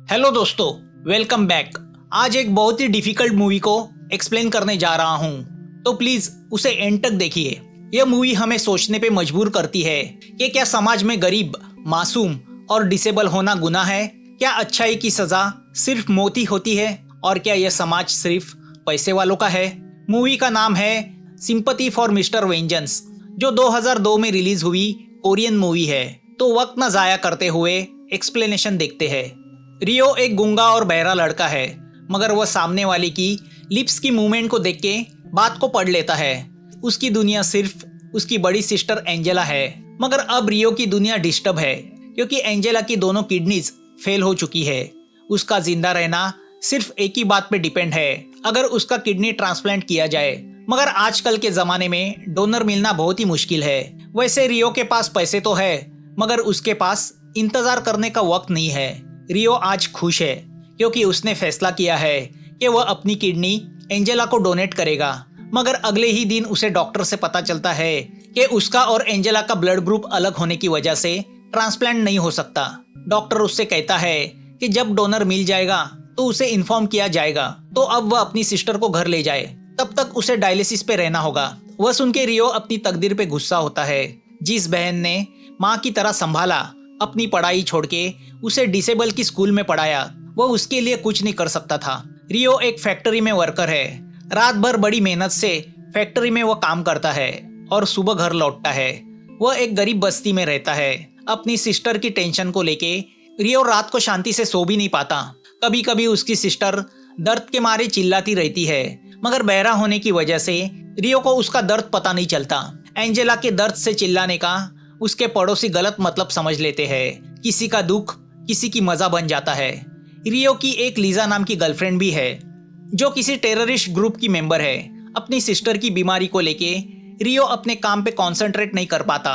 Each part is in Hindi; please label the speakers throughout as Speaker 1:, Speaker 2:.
Speaker 1: हेलो दोस्तों, वेलकम बैक। आज एक बहुत ही डिफिकल्ट मूवी को एक्सप्लेन करने जा रहा हूँ, तो प्लीज उसे एंड तक देखिए। यह मूवी हमें सोचने पे मजबूर करती है कि क्या समाज में गरीब, मासूम और डिसेबल होना गुनाह है? क्या अच्छाई की सजा सिर्फ मौत ही होती है? और क्या यह समाज सिर्फ पैसे वालों का है? मूवी का नाम है सिंपैथी फॉर मिस्टर वेंजेंस, जो 2002 में रिलीज हुई कोरियन मूवी है। तो वक्त न जाया करते हुए एक्सप्लेनेशन देखते हैं। रियो एक गूंगा और बहरा लड़का है, मगर वह सामने वाले की लिप्स की मूवमेंट को देख के बात को पढ़ लेता है। उसकी दुनिया सिर्फ उसकी बड़ी सिस्टर एंजेला है, मगर अब रियो की दुनिया डिस्टर्ब है क्योंकि एंजेला की दोनों किडनीज फेल हो चुकी है। उसका जिंदा रहना सिर्फ एक ही बात पे डिपेंड है, अगर उसका किडनी ट्रांसप्लांट किया जाए। मगर आजकल के जमाने में डोनर मिलना बहुत ही मुश्किल है। वैसे रियो के पास पैसे तो है, मगर उसके पास इंतजार करने का वक्त नहीं है। रियो आज खुश है क्योंकि उसने फैसला किया है कि वह अपनी किडनी एंजेला को डोनेट करेगा। मगर अगले ही दिन उसे डॉक्टर से पता चलता है कि उसका और एंजेला का ब्लड ग्रुप अलग होने की वजह से ट्रांसप्लांट नहीं हो सकता। डॉक्टर उससे कहता है कि जब डोनर मिल जाएगा तो उसे इन्फॉर्म किया जाएगा, तो अब वह अपनी सिस्टर को घर ले जाए, तब तक उसे डायलिसिस पे रहना होगा। वह सुन के रियो अपनी तकदीर पे गुस्सा होता है। जिस बहन ने माँ की तरह संभाला, अपनी पढ़ाई छोड़ के उसे डिसेबल की स्कूल में पढ़ाया, वह उसके लिए कुछ नहीं कर सकता था। रियो एक फैक्ट्री में वर्कर है। रात भर बड़ी मेहनत से फैक्ट्री में वह काम करता है और सुबह घर लौटता है। वह एक गरीब बस्ती में रहता है। अपनी सिस्टर की टेंशन को लेके रियो रात को शांति से सो भी नहीं पाता। कभी कभी उसकी सिस्टर दर्द के मारे चिल्लाती रहती है, मगर बहरा होने की वजह से रियो को उसका दर्द पता नहीं चलता। एंजेला के दर्द से चिल्लाने का उसके पड़ोसी गलत मतलब समझ लेते हैं। किसी का दुख किसी की मजा बन जाता है। रियो की एक लीजा नाम की गर्लफ्रेंड भी है, जो किसी टेररिस्ट ग्रुप की मेंबर है। अपनी सिस्टर की बीमारी को लेके रियो अपने काम पे कंसंट्रेट नहीं कर पाता,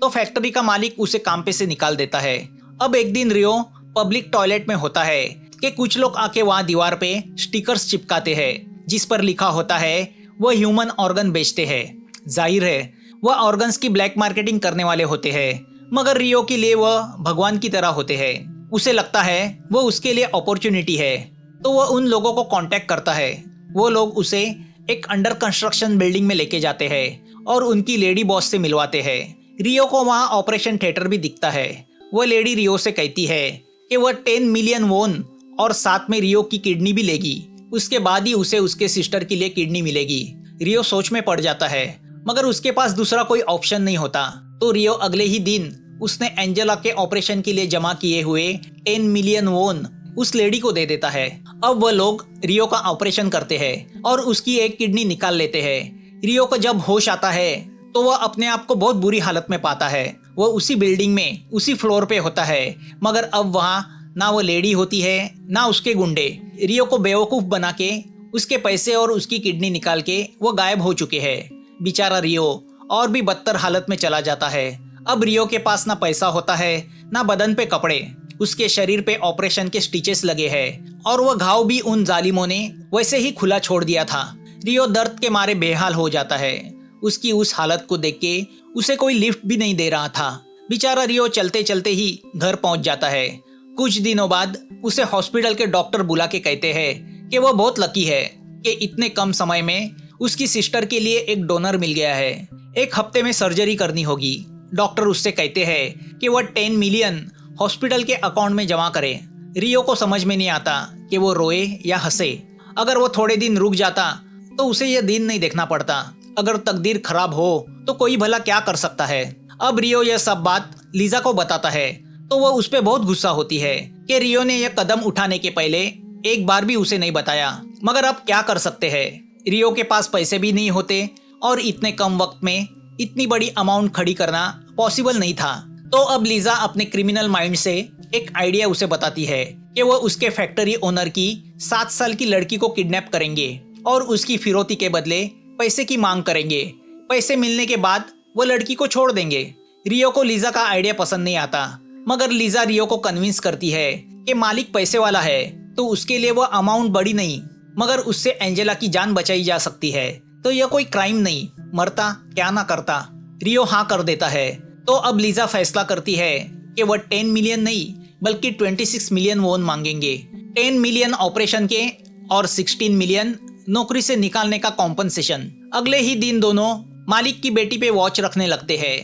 Speaker 1: तो फैक्ट्री का मालिक उसे काम पे से निकाल देता है। अब एक दिन रियो पब्लिक टॉयलेट में होता है कि कुछ लोग आके वहां दीवार पे स्टिकर्स चिपकाते हैं, जिस पर लिखा होता है वह ह्यूमन ऑर्गन बेचते हैं। जाहिर है वह ऑर्गन्स की ब्लैक मार्केटिंग करने वाले होते हैं, मगर रियो के लिए वह भगवान की तरह होते हैं। उसे लगता है वह उसके लिए अपॉर्चुनिटी है, तो वह उन लोगों को कांटेक्ट करता है। वो लोग उसे एक अंडर कंस्ट्रक्शन बिल्डिंग में लेके जाते हैं और उनकी लेडी बॉस से मिलवाते हैं। रियो को वहाँ ऑपरेशन थिएटर भी दिखता है। वह लेडी रियो से कहती है कि वह 10 मिलियन वोन और साथ में रियो की किडनी भी लेगी। उसके बाद ही उसे उसके सिस्टर के लिए किडनी मिलेगी। रियो सोच में पड़ जाता है, मगर उसके पास दूसरा कोई ऑप्शन नहीं होता। तो रियो अगले ही दिन उसने एंजेला के ऑपरेशन के लिए जमा किए हुए 10 मिलियन वोन उस लेडी को दे देता है। अब वह लोग रियो का ऑपरेशन करते हैं और उसकी एक किडनी निकाल लेते हैं। रियो को जब होश आता है तो वह अपने आप को बहुत बुरी हालत में पाता है। वह उसी बिल्डिंग में उसी फ्लोर पे होता है, मगर अब वहाँ ना वो लेडी होती है ना उसके गुंडे। रियो को बेवकूफ बना के उसके पैसे और उसकी किडनी निकाल के वो गायब हो चुके हैं। बेचारा रियो और भी बदतर हालत में चला जाता है। अब रियो के पास ना पैसा होता है ना बदन पे कपड़े। उसके शरीर पे ऑपरेशन के स्टिचेस लगे हैं और वह घाव भी उन जालिमों ने वैसे ही खुला छोड़ दिया था। रियो दर्द के मारे बेहाल हो जाता है। उसकी उस हालत को देख के उसे कोई लिफ्ट भी नहीं दे रहा था। बेचारा रियो चलते चलते ही घर पहुंच जाता है। कुछ दिनों बाद उसे हॉस्पिटल के डॉक्टर बुला के कहते हैं कि वह बहुत लकी है कि इतने कम समय में उसकी सिस्टर के लिए एक डोनर मिल गया है। 1 हफ्ते में सर्जरी करनी होगी। डॉक्टर उससे कहते हैं कि वह 10 मिलियन हॉस्पिटल के अकाउंट में जमा करे। रियो को समझ में नहीं आता कि वो रोए या हंसे। अगर वो थोड़े दिन रुक जाता तो उसे यह दिन नहीं देखना पड़ता। अगर तकदीर खराब हो तो कोई भला क्या कर सकता है। अब रियो यह सब बात लीजा को बताता है, तो वह उस पर बहुत गुस्सा होती है कि रियो ने यह कदम उठाने के पहले एक बार भी उसे नहीं बताया। मगर अब क्या कर सकते हैं, रियो के पास पैसे भी नहीं होते और इतने कम वक्त में इतनी बड़ी अमाउंट खड़ी करना पॉसिबल नहीं था। तो अब लीजा अपने क्रिमिनल माइंड से एक आइडिया उसे बताती है कि वह उसके फैक्ट्री ओनर की 7 साल की लड़की को किडनैप करेंगे और उसकी फिरौती के बदले पैसे की मांग करेंगे। पैसे मिलने के बाद वो लड़की को छोड़ देंगे। रियो को लीजा का आइडिया पसंद नहीं आता, मगर लीजा रियो को कन्विंस करती है कि मालिक पैसे वाला है तो उसके लिए वो अमाउंट बड़ी नहीं, मगर उससे एंजेला की जान बचाई जा सकती है, तो यह कोई क्राइम नहीं, मरता क्या ना करता। रियो हाँ कर देता है। तो अब लीजा फैसला करती है कि वह 10 मिलियन नहीं बल्कि 26 मिलियन वोन मांगेंगे। 10 मिलियन ऑपरेशन के और 16 मिलियन नौकरी से निकालने का कॉम्पनसेशन। अगले ही दिन दोनों मालिक की बेटी पे वॉच रखने लगते हैं।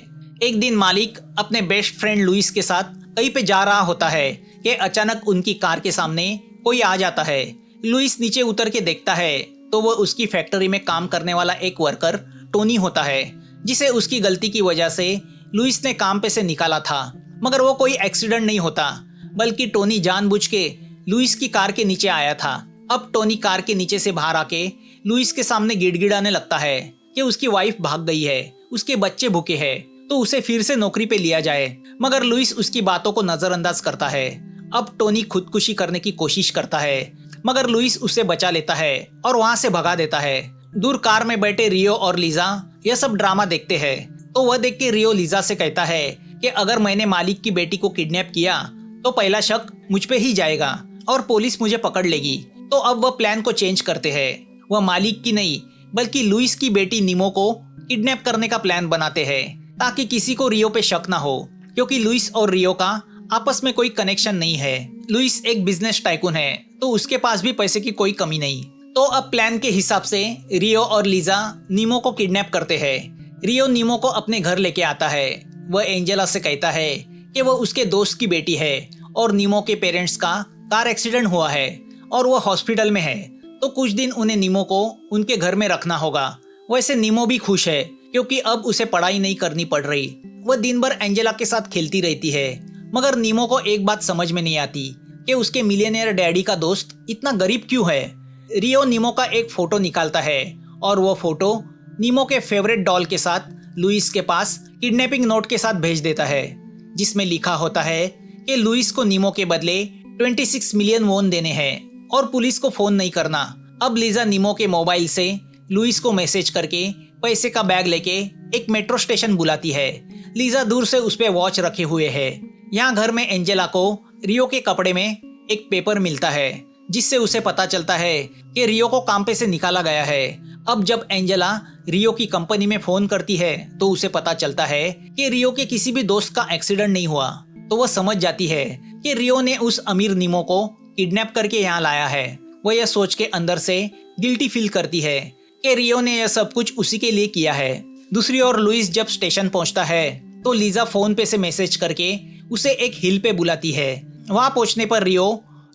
Speaker 1: एक दिन मालिक अपने बेस्ट फ्रेंड लुइस के साथ कहीं पे जा रहा होता है कि अचानक उनकी कार के सामने कोई आ जाता है। लुइस नीचे उतर के देखता है तो वो उसकी फैक्ट्री में काम करने वाला एक वर्कर टोनी होता है, जिसे उसकी गलती की वजह से लुइस ने काम पे से निकाला था। मगर वो कोई एक्सीडेंट नहीं होता, बल्कि टोनी जानबूझ के लुइस की कार के नीचे आया था। अब टोनी कार के नीचे से बाहर आके लुइस के सामने गिड़गिड़ाने लगता है कि उसकी वाइफ भाग गई है, उसके बच्चे भूखे हैं, तो उसे फिर से नौकरी पे लिया जाए। मगर लुइस उसकी बातों को नजरअंदाज करता है। अब टोनी खुदकुशी करने की कोशिश करता है, मगर लुइस उसे बचा लेता है और वहां से भगा देता है। दूर कार में बैठे रियो और लीजा यह सब ड्रामा देखते हैं। तो वह देख के रियो लीजा से कहता है कि अगर मैंने मालिक की बेटी को किडनैप किया तो पहला शक मुझ पे ही जाएगा और पुलिस मुझे पकड़ लेगी। तो अब वह प्लान को चेंज करते हैं। वह मालिक की नहीं बल्कि लुइस की बेटी नीमो को किडनैप करने का प्लान बनाते हैं, ताकि किसी को रियो पे शक ना हो, क्योंकि लुइस और रियो का आपस में कोई कनेक्शन नहीं है। लुइस एक बिजनेस टाइकून है, तो उसके पास भी पैसे की कोई कमी नहीं। तो अब प्लान के हिसाब से रियो और लीजा नीमो को किडनैप करते हैं। रियो नीमो को अपने घर लेके आता है। वह एंजेला से कहता है कि वह उसके दोस्त की बेटी है और नीमो के पेरेंट्स का कार एक्सीडेंट हुआ है और वह हॉस्पिटल में है, तो कुछ दिन उन्हें नीमो को उनके घर में रखना होगा। वैसे नीमो भी खुश है, क्योंकि अब उसे पढ़ाई नहीं करनी पड़ रही। वह दिन भर एंजेला के साथ खेलती रहती है। मगर नीमो को एक बात समझ में नहीं आती कि उसके मिलियनेयर डैडी का दोस्त इतना गरीब क्यों है। रियो नीमो का एक फोटो निकालता है और वो फोटो नीमो के फेवरेट डॉल के साथ लुइस के पास किडनैपिंग नोट के साथ भेज देता है, जिसमें लिखा होता है कि लुइस को नीमो के बदले 26 मिलियन वोन देने हैं और पुलिस को फोन नहीं करना। अब लीजा नीमो के मोबाइल से लुइस को मैसेज करके पैसे का बैग लेके एक मेट्रो स्टेशन बुलाती है। लीजा दूर से उस पे वॉच रखे हुए है। यहाँ घर में एंजेला को रियो के कपड़े में एक पेपर मिलता है, जिससे उसे पता चलता है कि रियो को काम पे से निकाला गया है। अब जब एंजेला रियो की कंपनी में फोन करती है तो उसे पता चलता है कि रियो के किसी भी दोस्त का एक्सीडेंट नहीं हुआ। तो वह समझ जाती है कि रियो ने उस अमीर नीमो को किडनैप करके यहाँ लाया है। वह यह सोच के अंदर से गिल्टी फील करती है कि रियो ने यह सब कुछ उसी के लिए किया है। दूसरी ओर लुइस जब स्टेशन पहुंचता है तो लीजा फोन पे से मैसेज करके उसे एक हिल पे बुलाती है। वहां पहुंचने पर रियो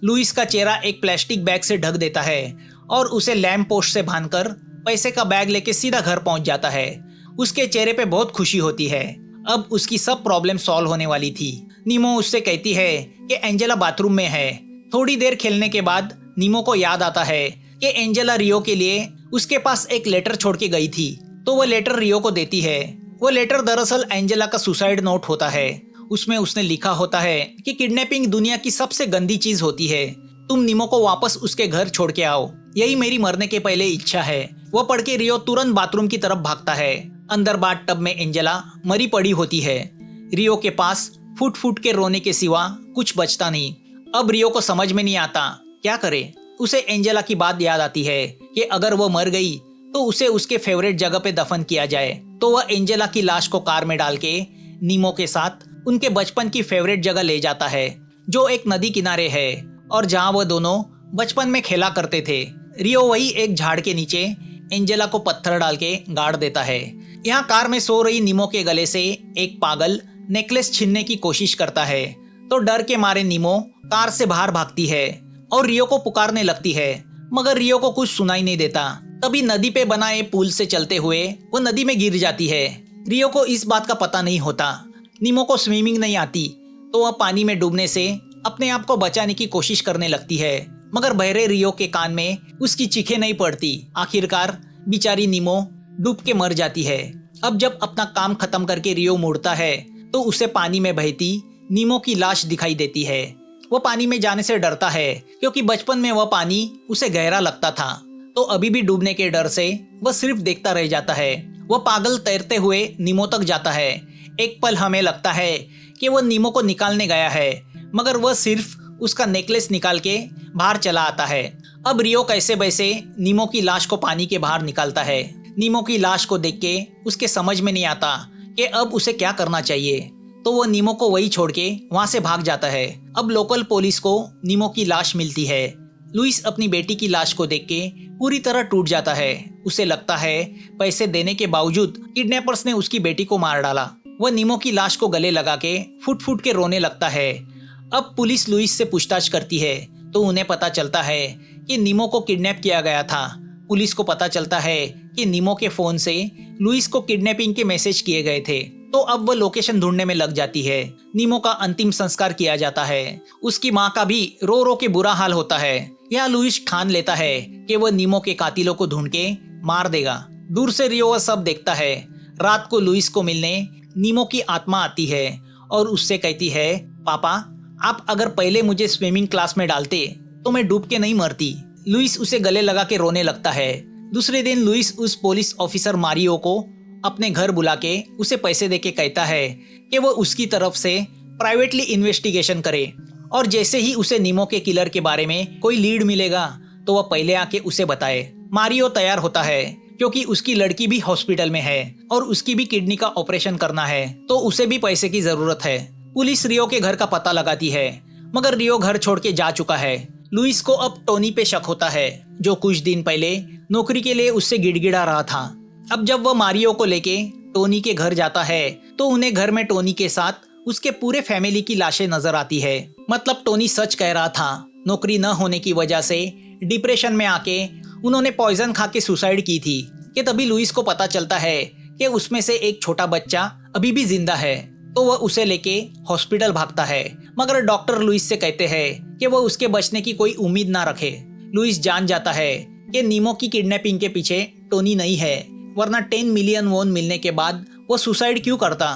Speaker 1: लुइस का चेहरा एक प्लास्टिक बैग से ढक देता है और उसे लैंप पोस्ट से बांधकर पैसे का बैग लेके सीधा घर पहुंच जाता है। उसके चेहरे पे बहुत खुशी होती है। अब उसकी सब प्रॉब्लम सॉल्व होने वाली थी। नीमो उससे कहती है कि एंजेला बाथरूम में है। थोड़ी देर खेलने के बाद नीमो को याद आता है कि एंजेला रियो के लिए उसके पास एक लेटर छोड़ के गई थी, तो वह लेटर रियो को देती है। वो लेटर दरअसल एंजेला का सुसाइड नोट होता है। उसमें उसने लिखा होता है कि किडनैपिंग दुनिया की सबसे गंदी चीज होती है, तुम नीमो को वापस उसके घर छोड़ के आओ, यही मेरी मरने के पहले इच्छा है। वह पढ़ के रियो तुरंत बाथरूम की तरफ भागता है। अंदर बाथ टब में एंजेला मरी पड़ी होती है। रियो के पास फुट फुट के रोने के सिवा कुछ बचता नहीं। अब रियो को समझ में नहीं आता क्या करे। उसे एंजेला की बात याद आती है कि अगर वो मर गई तो उसे उसके फेवरेट जगह पे दफन किया जाए। तो वह एंजेला की लाश को कार में डाल के नीमो के साथ उनके बचपन की फेवरेट जगह ले जाता है, जो एक नदी किनारे है और जहां वह दोनों बचपन में खेला करते थे। रियो वही एक झाड़ के नीचे एंजेला को पत्थर डाल के गाड़ देता है। यहाँ कार में सो रही नीमो के गले से एक पागल नेकलेस छीनने की कोशिश करता है, तो डर के मारे नीमो कार से बाहर भागती है और रियो को पुकारने लगती है, मगर रियो को कुछ सुनाई नहीं देता। तभी नदी पे बनाए पुल से चलते हुए वो नदी में गिर जाती है। रियो को इस बात का पता नहीं होता। नीमो को स्विमिंग नहीं आती, तो वह पानी में डूबने से अपने आप को बचाने की कोशिश करने लगती है, मगर बहरे रियो के कान में उसकी चीखें नहीं पड़ती। आखिरकार बेचारी नीमो डूब के मर जाती है। अब जब अपना काम खत्म करके रियो मुड़ता है तो उसे पानी में बहती नीमो की लाश दिखाई देती है। वह पानी में जाने से डरता है, क्योंकि बचपन में वह पानी उसे गहरा लगता था। तो अभी भी डूबने के डर से वह सिर्फ देखता रह जाता है। वह पागल तैरते हुए नीमो तक जाता है। एक पल हमें लगता है कि वह नीमो को निकालने गया है, मगर वह सिर्फ उसका नेकलेस निकाल के बाहर चला आता है। अब रियो कैसे वैसे नीमो की लाश को पानी के बाहर निकालता है। नीमो की लाश को देख के उसके समझ में नहीं आता कि अब उसे क्या करना चाहिए। तो वो नीमो को वही छोड़ के वहाँ से भाग जाता है। अब लोकल पुलिस को नीमो की लाश मिलती है। लुइस अपनी बेटी की लाश को देख के पूरी तरह टूट जाता है। उसे लगता है पैसे देने के बावजूद किडनैपर्स ने उसकी बेटी को मार डाला। वह नीमो की लाश को गले लगा के फुट फुट के रोने लगता है। अब पुलिस लुइस से पूछताछ करती है तो उन्हें पता चलता है कि नीमो को किडनैप किया गया था। पुलिस को पता चलता है कि नीमो के फोन से लुइस को किडनैपिंग के मैसेज किए गए थे। तो अब वह लोकेशन ढूंढने में लग जाती है। नीमो का अंतिम संस्कार किया जाता है। उसकी माँ का भी रो रो के बुरा हाल होता है। यहाँ लुइस ठान लेता है कि वह नीमो के कातिलों को ढूंढ के मार देगा। दूर से रियो वह सब देखता है। रात को लुइस को मिलने नीमो की आत्मा आती है और उससे कहती है, पापा आप अगर पहले मुझे स्विमिंग क्लास में डालते तो मैं डूब के नहीं मरती। लुइस उसे गले लगा के रोने लगता है। दूसरे दिन लुइस उस पुलिस ऑफिसर मारियो को अपने घर बुला के उसे पैसे देके कहता है कि वो उसकी तरफ से प्राइवेटली इन्वेस्टिगेशन करे और जैसे ही उसे नीमो के किलर के बारे में कोई लीड मिलेगा तो वह पहले आके उसे बताए। मारियो तैयार होता है क्योंकि उसकी लड़की भी हॉस्पिटल में है और उसकी भी किडनी का ऑपरेशन करना है, तो उसे भी पैसे की जरूरत है। पुलिस रियो के घर का पता लगाती है मगर रियो घर छोड़ के जा चुका है। लुइस को अब टोनी पे शक होता है जो कुछ दिन पहले नौकरी के लिए उससे गिड़गिड़ा रहा था। अब जब वह मारियो को लेके टोनी के घर जाता है तो उन्हें घर में टोनी के साथ उसके पूरे फैमिली की लाशें नजर आती है। मतलब टोनी सच कह रहा था। नौकरी न होने की वजह से डिप्रेशन में आके उन्होंने पॉइजन खा के सुसाइड की थी कि तभी लुइस को पता चलता है कि उसमें से एक छोटा बच्चा अभी भी जिंदा है। तो वह उसे लेके हॉस्पिटल भागता है मगर डॉक्टर लुइस से कहते हैं कि वह उसके बचने की कोई उम्मीद ना रखे। लुइस जान जाता है कि नीमो की किडनैपिंग के पीछे टोनी नहीं है, वरना 10 मिलियन वोन मिलने के बाद वो सुसाइड क्यों करता।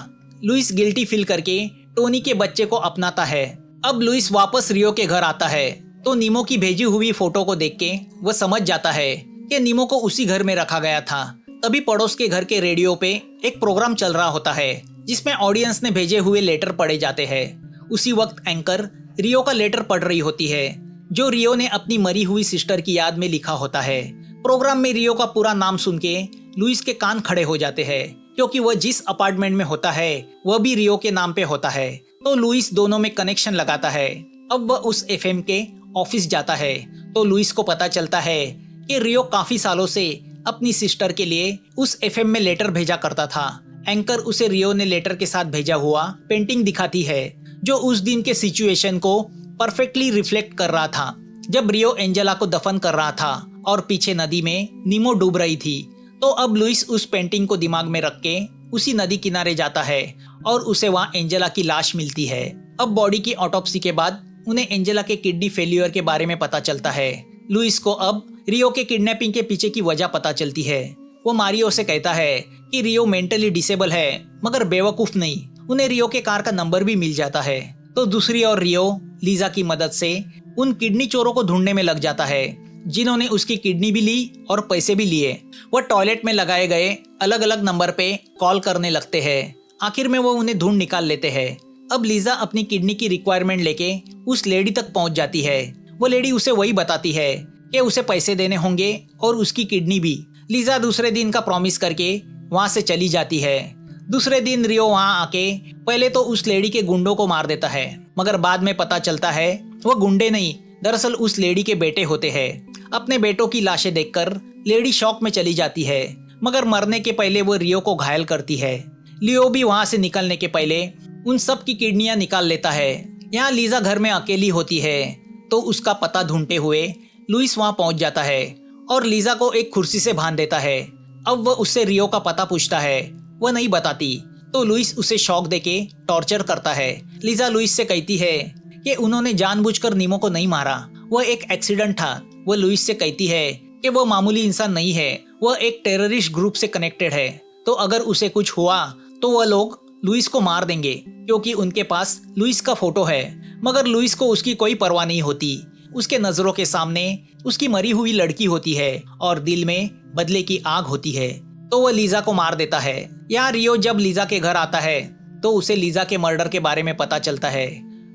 Speaker 1: लुइस गिल्टी फील करके टोनी के बच्चे को अपनाता है। अब लुइस वापस रियो के घर आता है तो नीमो की भेजी हुई फोटो को देख के वह समझ जाता है कि नीमो को उसी घर में रखा गया था। तभी पड़ोस के घर के रेडियो पे एक प्रोग्राम चल रहा होता है जिसमें ऑडियंस ने भेजे हुए लेटर पढ़े जाते हैं। उसी वक्त एंकर रियो का लेटर पढ़ रही होती है जो रियो ने अपनी मरी हुई सिस्टर की याद में लिखा होता है। प्रोग्राम में रियो का पूरा नाम सुन के लुइस के कान खड़े हो जाते हैं क्योंकि वह जिस अपार्टमेंट में होता है वह भी रियो के नाम पे होता है। तो लुइस दोनों में कनेक्शन लगाता है। अब वह उस एफएम के ऑफिस जाता है तो लुइस को पता चलता है कि रियो काफी सालों से अपनी सिस्टर के लिए उस एफएम में लेटर भेजा करता था। एंकर उसे रियो ने लेटर के साथ भेजा हुआ पेंटिंग दिखाती है जो उस दिन के सिचुएशन को परफेक्टली रिफ्लेक्ट कर रहा था जब रियो एंजेला को दफन कर रहा था और पीछे नदी में नीमो डूब रही थी। तो अब लुइस उस पेंटिंग को दिमाग में रख के उसी नदी किनारे जाता है और उसे वहाँ एंजेला की लाश मिलती है। अब बॉडी की ऑटोप्सी के बाद उन्हें एंजेला के किडनी फेल्यूर के बारे में पता चलता है। लुइस को अब रियो के किडनैपिंग के पीछे की वजह पता चलती है। वो मारियो से कहता है कि रियो मेंटली डिसेबल है मगर बेवकूफ नहीं। उन्हें रियो के कार का नंबर भी मिल जाता है। तो दूसरी ओर रियो लीजा की मदद से उन किडनी चोरों को ढूंढने में लग जाता है जिन्होंने उसकी किडनी भी ली और पैसे भी लिए। वह टॉयलेट में लगाए गए अलग अलग नंबर पे कॉल करने लगते हैं। आखिर में वो उन्हें ढूंढ निकाल लेते हैं। अब लीजा अपनी किडनी की रिक्वायरमेंट लेके उस लेडी तक पहुंच जाती है। वो लेडी उसे वही बताती है कि उसे पैसे देने होंगे और उसकी किडनी भी। लीजा दूसरे दिन का प्रॉमिस करके वहां से चली जाती है। दूसरे दिन रियो वहां आके पहले तो उस लेडी के गुंडों को मार देता है मगर बाद में पता चलता है वो गुंडे नहीं, दरअसल उस लेडी के बेटे होते हैं। अपने बेटों की लाशें देखकर लेडी शॉक में चली जाती है मगर मरने के पहले वो रियो को घायल करती है। लियो भी वहां से निकलने के पहले उन सब की किडनियां निकाल लेता है। यहाँ लीजा घर में अकेली होती है तो उसका पता ढूंढते हुए लुइस वहां पहुंच जाता है और लीजा को एक कुर्सी से बांध देता है। अब वह उससे रियो का पता पूछता है, वह नहीं बताती तो लुइस उसे शॉक देके टॉर्चर करता है। लीजा लुइस से कहती है कि उन्होंने जानबूझकर नीमो को नहीं मारा, वह एक एक्सीडेंट था। वह लुइस से कहती है कि वह मामूली इंसान नहीं है, वह एक टेररिस्ट ग्रुप से कनेक्टेड है। तो अगर उसे कुछ हुआ तो वह लोग लुइस को मार देंगे क्योंकि उनके पास लुइस का फोटो है। मगर लुइस को उसकी कोई परवाह नहीं होती। उसके नजरों के सामने उसकी मरी हुई लड़की होती है और दिल में बदले की आग होती है। तो वह लीजा को मार देता है। यहाँ रियो जब लीजा के घर आता है तो उसे लीजा के मर्डर के बारे में पता चलता है।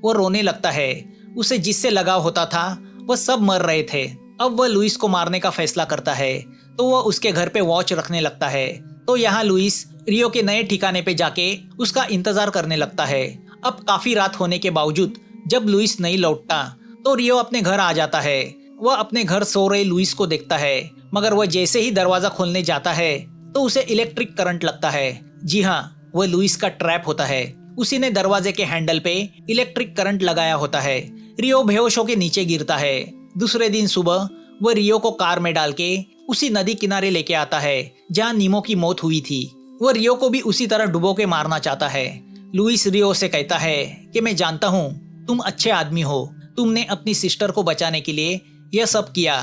Speaker 1: वो रोने लगता है। उसे जिससे लगाव होता था वह सब मर रहे थे। अब वह लुइस को मारने का फैसला करता है तो वह उसके घर पे वॉच रखने लगता है तो यहाँ लुइस रियो के नए ठिकाने पे जाके उसका इंतजार करने लगता है। अब काफी रात होने के बावजूद जब लुइस नहीं लौटता तो रियो अपने घर आ जाता है। वह अपने घर सो रहे लुइस को देखता है, मगर वह जैसे ही दरवाजा खोलने जाता है तो उसे इलेक्ट्रिक करंट लगता है। जी हाँ, वह लुइस का ट्रैप होता है। उसी ने दरवाजे के हैंडल पे इलेक्ट्रिक करंट लगाया होता है। रियो बेहोश होकर नीचे गिरता है। दूसरे दिन सुबह वह रियो को कार में डाल के उसी नदी किनारे लेके आता है जहाँ नीमो की मौत हुई थी। वह रियो को भी उसी तरह डुबो के मारना चाहता है। लुइस रियो से कहता है कि मैं जानता हूँ तुम अच्छे आदमी हो, तुमने अपनी सिस्टर को बचाने के लिए यह सब किया,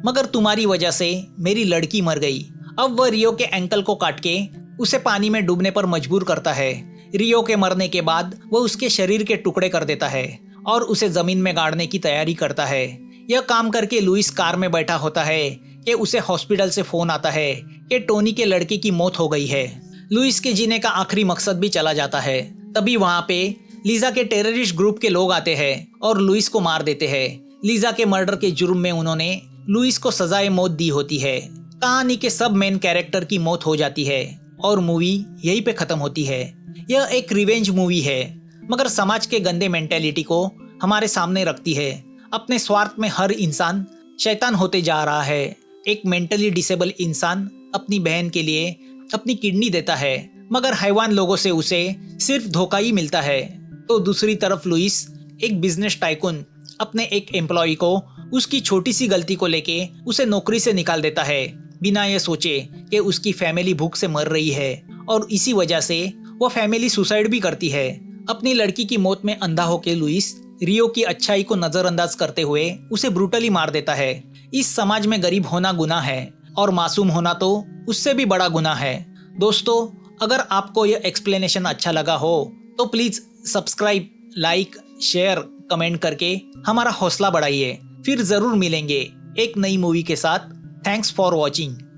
Speaker 1: मगर तुम्हारी वजह से मेरी लड़की मर गई। अब वह रियो के एंकल को काट के उसे पानी में डूबने पर मजबूर करता है। रियो के मरने के बाद वह उसके शरीर के टुकड़े कर देता है और उसे जमीन में गाड़ने की तैयारी करता है। यह काम करके लुइस कार में बैठा होता है कि उसे हॉस्पिटल से फोन आता है कि टोनी के लड़के की मौत हो गई है। लुइस के जीने का आखिरी मकसद भी चला जाता है। तभी वहाँ पे लीजा के टेररिस्ट ग्रुप के लोग आते हैं और लुइस को मार देते हैं। लीजा के मर्डर के जुर्म में उन्होंने लुइस को सजाए मौत दी होती है। कहानी के सब मेन कैरेक्टर की मौत हो जाती है और मूवी यहीं पे खत्म होती है। यह एक रिवेंज मूवी है, मगर समाज के गंदे मेंटेलिटी को हमारे सामने रखती है। अपने स्वार्थ में हर इंसान शैतान होते जा रहा है। एक मेंटली डिसेबल इंसान अपनी बहन के लिए अपनी किडनी देता है, मगर हैवान लोगों से उसे सिर्फ धोखा ही मिलता है। तो दूसरी तरफ लुइस एक बिजनेस टाइकून अपने एक एम्प्लॉय को उसकी छोटी सी गलती को लेके उसे नौकरी से निकाल देता है, बिना ये सोचे कि उसकी फैमिली भूख से मर रही है, और इसी वजह से वो फैमिली सुसाइड भी करती है। अपनी लड़की की मौत में अंधा होकर लुइस रियो की अच्छाई को नजरअंदाज करते हुए उसे ब्रूटली मार देता है। इस समाज में गरीब होना गुनाह है और मासूम होना तो उससे भी बड़ा गुनाह है। दोस्तों, अगर आपको यह एक्सप्लेनेशन अच्छा लगा हो तो please subscribe, like, share, comment करके हमारा हौसला बढ़ाइए। फिर जरूर मिलेंगे एक नई मूवी के साथ। Thanks for watching.